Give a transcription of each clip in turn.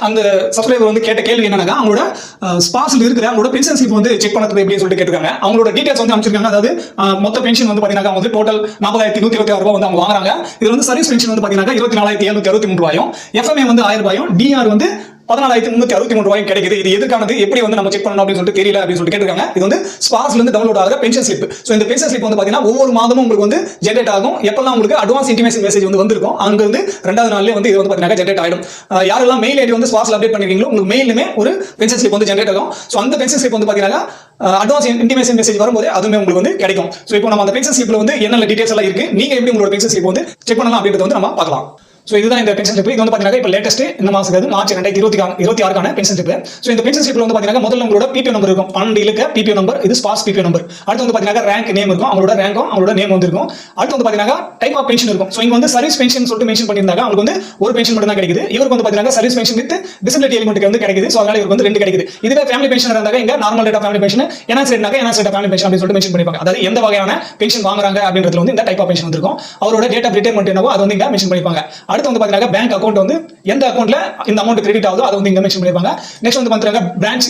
அந்த சப்ஸ்கிரைபர் வந்து கேட்ட கேள்வி என்னன்னா, அவங்களோட ஸ்பாஸ்ல இருக்கிற அவங்களோட பென்ஷன் ஸ்லிப் வந்து செக் பண்ணது எப்படின்னு சொல்லிட்டு கேட்டிருக்காங்க. அவங்களோட டீடைல்ஸ் வந்து அமைச்சிருக்காங்க. அதாவது மொத்த பென்ஷன் வந்து பாத்தீங்கன்னா வந்து டோட்டல் 4126 ரூபாய் வந்து அவங்க வாங்குறாங்க. இது வந்து சர்வீஸ் பென்ஷன் வந்து பாத்தீங்கன்னா 24763 ரூபாயும், எஃப்எம்ஏ வந்து 1000 ரூபாயும், டிஆர் வந்து 14363 ரூபாயும் கிடைக்குது. இது எதுக்கானது, எப்படி வந்து நம்ம செக் பண்ணணும் அப்படின்னு சொல்லிட்டு தெரியல அப்படின்னு சொல்லிட்டு கேட்டிருக்காங்க. இது வந்து ஸ்பாஸ்ல இருந்து டவுன்லோட் ஆகிற பென்ஷன் ஸ்லிப். சோ இந்த பென்ஷன் ஸ்லிப் வந்து பாத்தீங்கன்னா ஒவ்வொரு மாதமும் உங்களுக்கு வந்து ஜெனரேட் ஆகும். எப்பெல்லாம் உங்களுக்கு அட்வான்ஸ் இன்டிமேஷன் மெசேஜ் வந்து வந்திருக்கும், அங்க வந்து ரெண்டாவது நாள்லயே வந்து இது வந்து பாத்தீங்கன்னா ஜெனரேட் ஆயிடும். யாரெல்லாம் மெயில் ஐடி வந்து ஸ்பாஸ்ல அப்டேட் பண்ணிருக்கீங்களோ உங்களுக்கு மெயிலுமே ஒரு பென்ஷன் ஸ்லிப் வந்து ஜெனரேட் ஆகும். சோ அந்த பென்ஷன் ஸ்லிப் வந்து பாத்தீங்கன்னா அட்வான்ஸ் இன்டிமேஷன் மெசேஜ் வரும்போது அதுவுமே உங்களுக்கு வந்து கிடைக்கும். சோ இப்போ நம்ம அந்த பென்ஷன் ஸ்லிப்ல வந்து என்னென்ன டீடைல்ஸ் எல்லாம் இருக்கு, நீங்க எப்படி உங்களோட பென்ஷன் ஸ்லிப் வந்து செக் பண்ணலாம் அப்படின்றத வந்து நம்ம பார்க்கலாம். சோ இதுதான் இந்த பென்ஷன் ஸ்லிப். இது வந்து பாத்தீங்கன்னா இப்போ லேட்டஸ்ட் இந்த மாசத்துக்கு மார்ச் 2026 பென்ஷன் ஸ்லிப். சோ இந்த பென்ஷன் ஸ்லிப்ல வந்து பாத்தீங்கன்னா முதல்ல உங்களோட பிபிஓ நம்பர் இருக்கும், 12 இலக்க பிபிஓ நம்பர், இது ஸ்பாஸ் பிபிஓ நம்பர். அடுத்து வந்து பாத்தீங்கன்னா ரேங்க் நேம் இருக்கும், அவங்களோட ரேங்கும் அவங்களோட நேம் வந்து இருக்கும். அடுத்து வந்து பாத்தீங்கன்னா டைப் ஆஃப் பென்ஷன் இருக்கும். சோ இங்க வந்து சர்வீஸ் பென்ஷன் சொல்லிட்டு மென்ஷன் பண்ணிருந்தாங்க, அவங்களுக்கு வந்து ஒரு பென்ஷன் மட்டும் தான் கிடைக்குது. இவருக்கு வந்து பாத்தீங்கன்னா service pension with disability element வந்து கிடைக்குது. சோ அதனால இவருக்கு வந்து 2 கிடைக்குது. இதுவே ஃபேமிலி பென்ஷன் இருந்தாங்க, இங்க normal rate of family pension, enhance rate of family pension அப்படி சொல்லிட்டு மென்ஷன் பண்ணிருப்பாங்க. அதாவது எந்த வகையான பென்ஷன் வாங்குறாங்க அப்படின்றதுல வந்து இந்த டைப் ஆஃப் பென்ஷன் வந்திருக்கும். அவரோட டேட் ஆஃப் ரிட்டையர்மென்ட் என்னவோ அது வந்து இங்க மென்ஷன் பண்ணிருப்பாங்க. அடுத்து வந்து பாத்தீங்கன்னா பேங்க் அக்கௌண்ட் வந்து எந்த அக்கௌண்ட்ல இந்த அமௌண்ட் கிரெடிட் ஆகுதோ அது வந்து இங்க மென்ஷன் பண்ணிருப்பாங்க. நெக்ஸ்ட் வந்து பாத்தீங்கன்னா பிரான்ச்,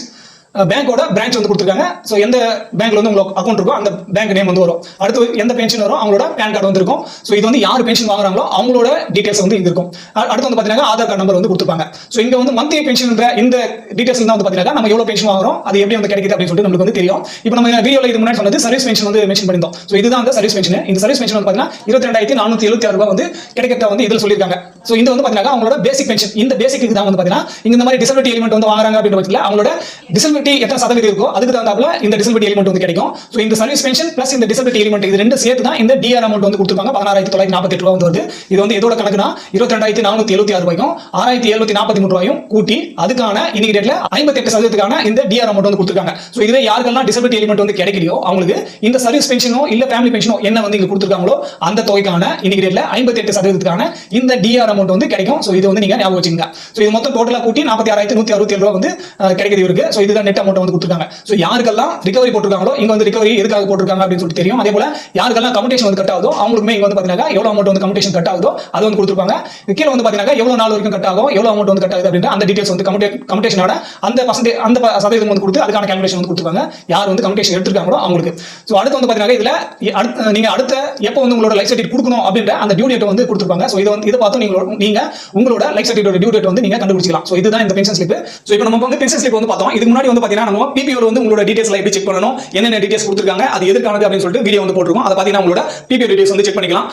பேங்கோட பிரான்ச் வந்து கொடுத்துருக்காங்க. சோ எந்த பேங்க்ல வந்து உங்களுக்கு அக்கௌண்ட் இருக்கோ அந்த பேங்க் நேம் வந்து வரும். அடுத்து எந்த பென்ஷன் வரும், அவங்களோட பேன் கார்டு வந்து இருக்கும். சோ இது வந்து யார் பென்ஷன் வாங்குறாங்களோ அவங்களோட டீடைல்ஸ் வந்து இங்க இருக்கும். அடுத்து வந்து பாத்தீங்கன்னா ஆதார் கார்டு நம்பர் வந்து கொடுத்துருப்பாங்க. சோ இங்க வந்து மந்த்லி பென்ஷன் இந்த டீடைல்ஸ் தான் வந்து பாத்தீங்கன்னா நம்ம எவ்வளவு பென்ஷன் வாங்குறோம், அது எப்படி வந்து கிடைக்குது அப்படின்னு சொல்லிட்டு நமக்கு வந்து தெரியும். இப்போ நம்ம வீடியோல இது முன்னாடி சொன்னது சர்வீஸ் பென்ஷன் வந்து மென்ஷன் பண்ணிருந்தோம். சோ இதுதான் அந்த சர்வீஸ் பென்ஷன். இந்த சர்வீஸ் பென்ஷன் வந்து பாத்தீங்கன்னா 22476 ரூபாய் வந்து கிடைக்கிறத வந்து இதுல சொல்லிருக்காங்க. சோ இந்த வந்து பாத்தீங்கன்னா அவங்களோட பேசிக் பென்ஷன். இந்த பேசிக்கு தான் வந்து பாத்தீங்கன்னா இந்த மாதிரி டிசபிலிட்டி எலிமெண்ட் வந்து வாங்குறாங்க அப்படின்ற பட்சத்துல அவங்களோட டிசபிலிட்டி எத்தனை சதவீதம் இருக்கோ அதுக்கு தகுந்தாப்புல இந்த டிசபிலிட்டி எலிமெண்ட் வந்து கிடைக்கும். சோ இந்த சர்வீஸ் பென்ஷன் பிளஸ் இந்த டிசபிலிட்டி எலிமெண்ட் இது ரெண்டும் சேர்த்து தான் இந்த டிஆர் அமௌண்ட் வந்து கொடுத்துருப்பாங்க. 16948 ரூபாய் வந்து வருது. இது வந்து எதோட கணக்குனா 22476 ரூபாயும் 6743 ரூபாயும் கூட்டி அதுக்கான இன்னைக்கு டேட்ல 58% இந்த டிஆர் அமௌண்ட் வந்து கொடுத்துருக்காங்க. சோ இதுவே யாருக்கெல்லாம் டிசபிலிட்டி எலிமெண்ட் வந்து கிடைக்கலையோ அவங்களுக்கு இந்த சர்வீஸ் பென்ஷனோ இல்ல ஃபேமிலி பென்ஷனோ என்ன வந்து இங்க கொடுத்துருக்காங்களோ அந்த தொகைக்கான இன்னைக்கு டேட்ல 58% இந்த டிஆர் அமௌண்ட் வந்து கிடைக்கும். சோ இது வந்து நீங்க ஞாபகம் வச்சுக்கோங்க. சோ இது மொத்தம் டோட்டலா கூட்டி 46167 ரூபாய் வந்து கிடைக்குது இவருக்கு. சோ இதுதான் நெட் அமௌண்ட் வந்து கொடுத்துருக்காங்க. சோ யாருக்கெல்லாம் ரிகவரி போட்டுருக்காங்களோ இங்க வந்து ரிகவரி எதுக்காக போட்டுருக்காங்க அப்படின்னு சொல்லிட்டு தெரியும். அதே போல யாருக்கெல்லாம் கமிட்டேஷன் வந்து கட் ஆகுதோ அவங்களுக்குமே இங்க வந்து பாத்தீங்கன்னா எவ்வளவு அமௌண்ட் வந்து கமிட்டேஷன் கட் ஆகுதோ அது வந்து கொடுத்துருப்பாங்க. கீழே வந்து பாத்தீங்கன்னா எவ்வளவு நாள் வரைக்கும் கட் ஆகும், எவ்வளவு அமௌண்ட் வந்து கட் ஆகுது அப்படின்ற அந்த டீடைல்ஸ் வந்து கமிட்டேஷனோட அந்த பர்சன்டேஜ் அந்த சதவீதம் வந்து கொடுத்து அதுக்கான கால்குலேஷன் வந்து கொடுத்துருக்காங்க யார் வந்து கமிட்டேஷன் எடுத்துருக்காங்களோ அவங்களுக்கு. சோ அடுத்து வந்து பாத்தீங்கன்னா இதுல நீங்க அடுத்த எப்போ வந்து உங்களோட லைஃப் சர்டிஃபிகேட் கொடுக்கணும் அப்படின்ற அந்த டியூ டேட் வந்து கொடுத்துருப்பாங்க. சோ இதை பார்த்து நீங்க உங்களோட லைஃப் சர்டிஃபிகேட் டியூ டேட் வந்து நீங்க கண்டுபிடிச்சிக்கலாம். சோ இதுதான் இந்த பென்ஷன் ஸ்லிப். சோ இப்போ நம்ம வந்து பென்ஷன் ஸ்லிப் வந்து பார்த்தோம். இதுக்கு முன்னாடி வந்து பாத்தீங்கன்னா நம்ம பிபிஓல வந்து உங்களோட டீடைல்ஸ் எப்படி செக் பண்ணணும், என்னென்ன டீடைல்ஸ் கொடுத்துருக்காங்க, அது எதுக்கானது அப்படின்னு சொல்லிட்டு வீடியோ வந்து போட்டுருக்கோம். அதை பாத்தீங்கன்னா உங்களோட பிபிஓ டீடைல்ஸ் வந்து செக் பண்ணிக்கலாம்.